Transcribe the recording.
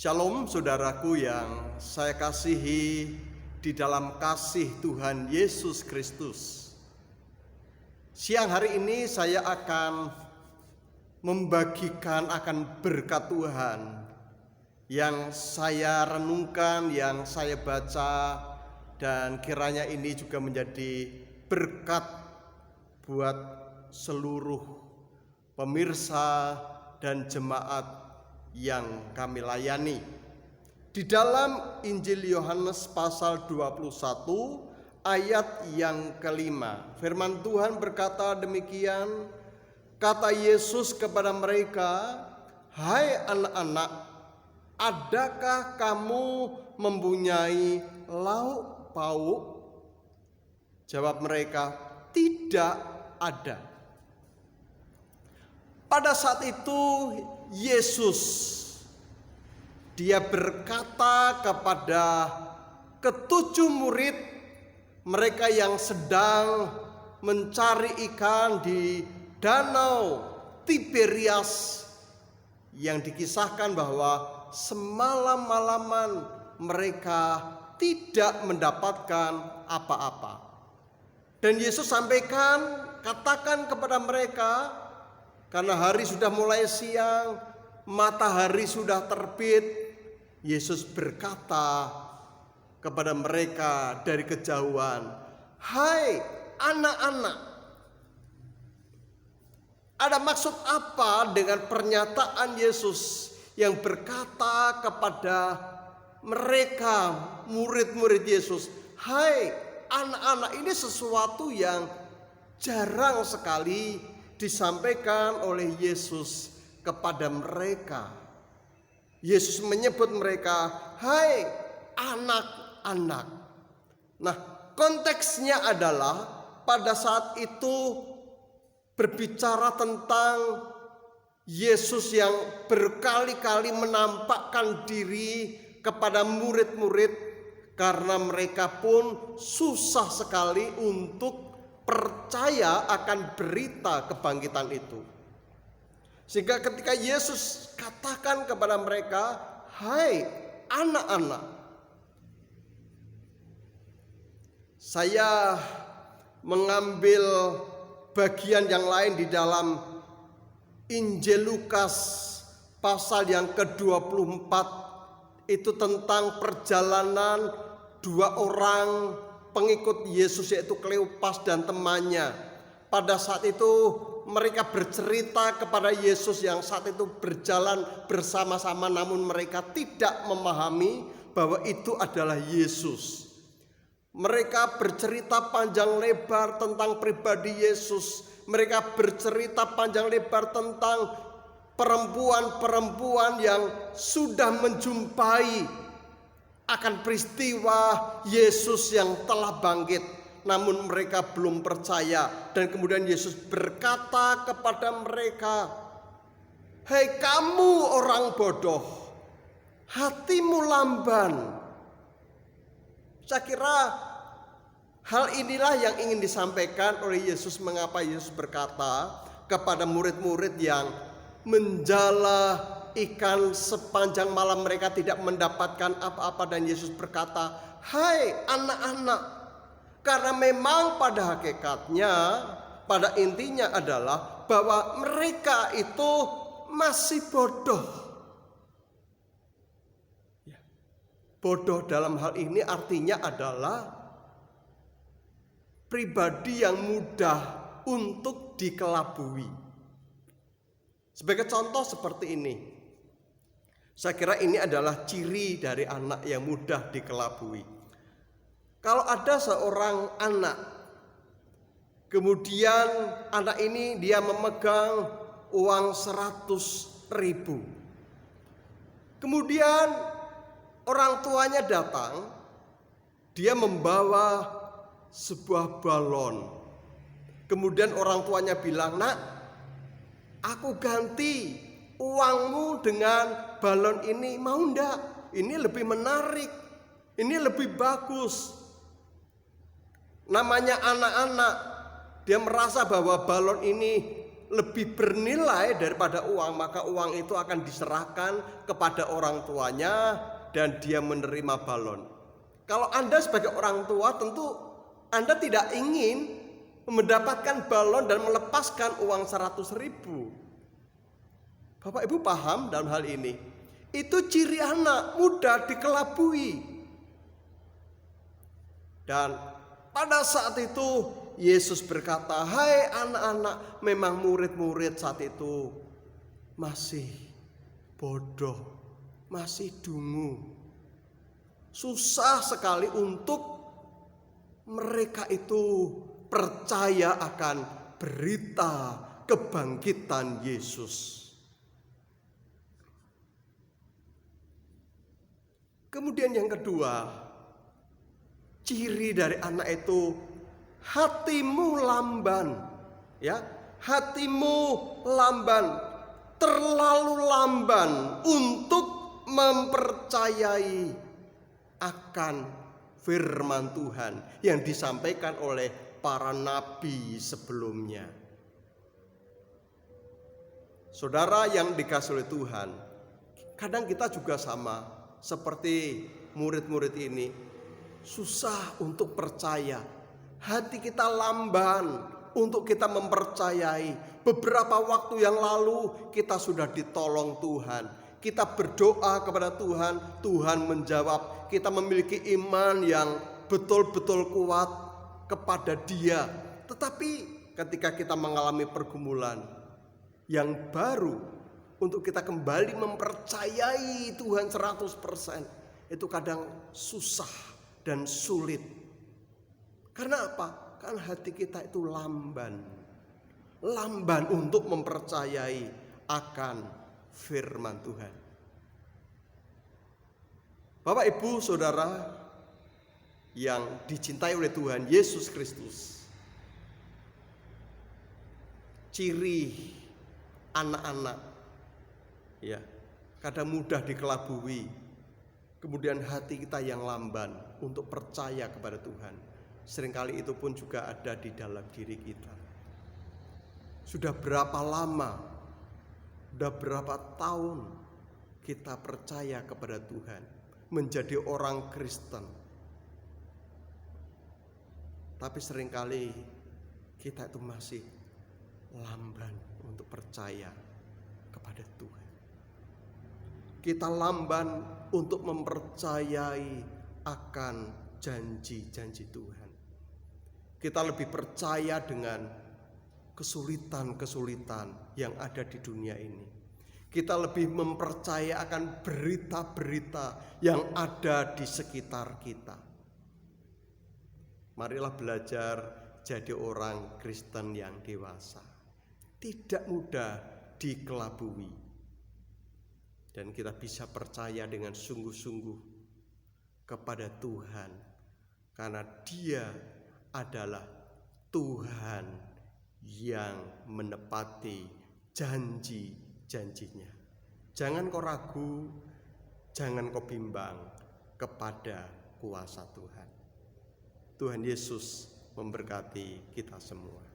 Shalom saudaraku yang saya kasihi di dalam kasih Tuhan Yesus Kristus. Siang hari ini saya akan membagikan akan berkat Tuhan yang saya renungkan, yang saya baca, dan kiranya ini juga menjadi berkat buat seluruh pemirsa dan jemaat yang kami layani. Di dalam Injil Yohanes pasal 21 ayat yang kelima, firman Tuhan berkata demikian, kata Yesus kepada mereka, "Hai anak-anak, adakah kamu mempunyai lauk pauk?" Jawab mereka, "Tidak ada." Pada saat itu Yesus dia berkata kepada ketujuh murid mereka yang sedang mencari ikan di danau Tiberias, yang dikisahkan bahwa semalam-malaman mereka tidak mendapatkan apa-apa. Dan Yesus sampaikan, katakan kepada mereka, karena hari sudah mulai siang, matahari sudah terbit, Yesus berkata kepada mereka dari kejauhan, "Hai anak-anak." Ada maksud apa dengan pernyataan Yesus yang berkata kepada mereka, murid-murid Yesus, "Hai anak-anak"? Ini sesuatu yang jarang sekali disampaikan oleh Yesus kepada mereka. Yesus menyebut mereka, "Hai anak-anak." Nah, konteksnya adalah pada saat itu berbicara tentang Yesus yang berkali-kali menampakkan diri kepada murid-murid karena mereka pun susah sekali untuk percaya akan berita kebangkitan itu. Sehingga ketika Yesus katakan kepada mereka, "Hai anak-anak." Saya mengambil bagian yang lain di dalam Injil Lukas pasal yang ke-24, itu tentang perjalanan dua orang pengikut Yesus, yaitu Kleopas dan temannya. Pada saat itu mereka bercerita kepada Yesus yang saat itu berjalan bersama-sama, namun mereka tidak memahami bahwa itu adalah Yesus. Mereka bercerita panjang lebar tentang pribadi Yesus. Mereka bercerita panjang lebar tentang perempuan-perempuan yang sudah menjumpai akan peristiwa Yesus yang telah bangkit, namun mereka belum percaya. Dan kemudian Yesus berkata kepada mereka, "Hei kamu orang bodoh, hatimu lamban." Saya kira hal inilah yang ingin disampaikan oleh Yesus. Mengapa Yesus berkata kepada murid-murid yang menjala ikan sepanjang malam mereka tidak mendapatkan apa-apa, dan Yesus berkata, "Hai anak-anak." Karena memang pada hakikatnya, pada intinya adalah bahwa mereka itu masih bodoh. Bodoh dalam hal ini artinya adalah pribadi yang mudah untuk dikelabui. Sebagai contoh seperti ini, saya kira ini adalah ciri dari anak yang mudah dikelabui. Kalau ada seorang anak, kemudian anak ini dia memegang uang 100.000. Kemudian orang tuanya datang, dia membawa sebuah balon. Kemudian orang tuanya bilang, "Nak, aku ganti uangmu dengan balon ini, mau ndak? Ini lebih menarik, ini lebih bagus." Namanya anak-anak, dia merasa bahwa balon ini lebih bernilai daripada uang, maka uang itu akan diserahkan kepada orang tuanya dan dia menerima balon. Kalau Anda sebagai orang tua, tentu Anda tidak ingin mendapatkan balon dan melepaskan uang 100.000. Bapak Ibu paham dalam hal ini? Itu ciri anak mudah dikelabui. Dan pada saat itu Yesus berkata, "Hai anak-anak," memang murid-murid saat itu masih bodoh, masih dungu. Susah sekali untuk mereka itu percaya akan berita kebangkitan Yesus. Kemudian yang kedua, ciri dari anak itu, hatimu lamban. Ya, hatimu lamban, terlalu lamban untuk mempercayai akan firman Tuhan yang disampaikan oleh para nabi sebelumnya. Saudara yang dikasihi oleh Tuhan, kadang kita juga sama seperti murid-murid ini, susah untuk percaya. Hati kita lamban untuk kita mempercayai. Beberapa waktu yang lalu kita sudah ditolong Tuhan. Kita berdoa kepada Tuhan, Tuhan menjawab. Kita memiliki iman yang betul-betul kuat kepada Dia. Tetapi ketika kita mengalami pergumulan yang baru, untuk kita kembali mempercayai Tuhan 100%, itu kadang susah dan sulit. Karena apa? Karena hati kita itu lamban. Lamban untuk mempercayai akan firman Tuhan. Bapak, Ibu, Saudara yang dicintai oleh Tuhan Yesus Kristus, ciri anak-anak ya, kadang mudah dikelabui. Kemudian hati kita yang lamban untuk percaya kepada Tuhan. Seringkali itu pun juga ada di dalam diri kita. Sudah berapa lama, sudah berapa tahun kita percaya kepada Tuhan, menjadi orang Kristen. Tapi seringkali kita itu masih lamban untuk percaya kepada Tuhan. Kita lamban untuk mempercayai akan janji-janji Tuhan. Kita lebih percaya dengan kesulitan-kesulitan yang ada di dunia ini. Kita lebih mempercaya akan berita-berita yang ada di sekitar kita. Marilah belajar jadi orang Kristen yang dewasa. Tidak mudah dikelabui. Dan kita bisa percaya dengan sungguh-sungguh kepada Tuhan. Karena Dia adalah Tuhan yang menepati janji-janjinya. Jangan kau ragu, jangan kau bimbang kepada kuasa Tuhan. Tuhan Yesus memberkati kita semua.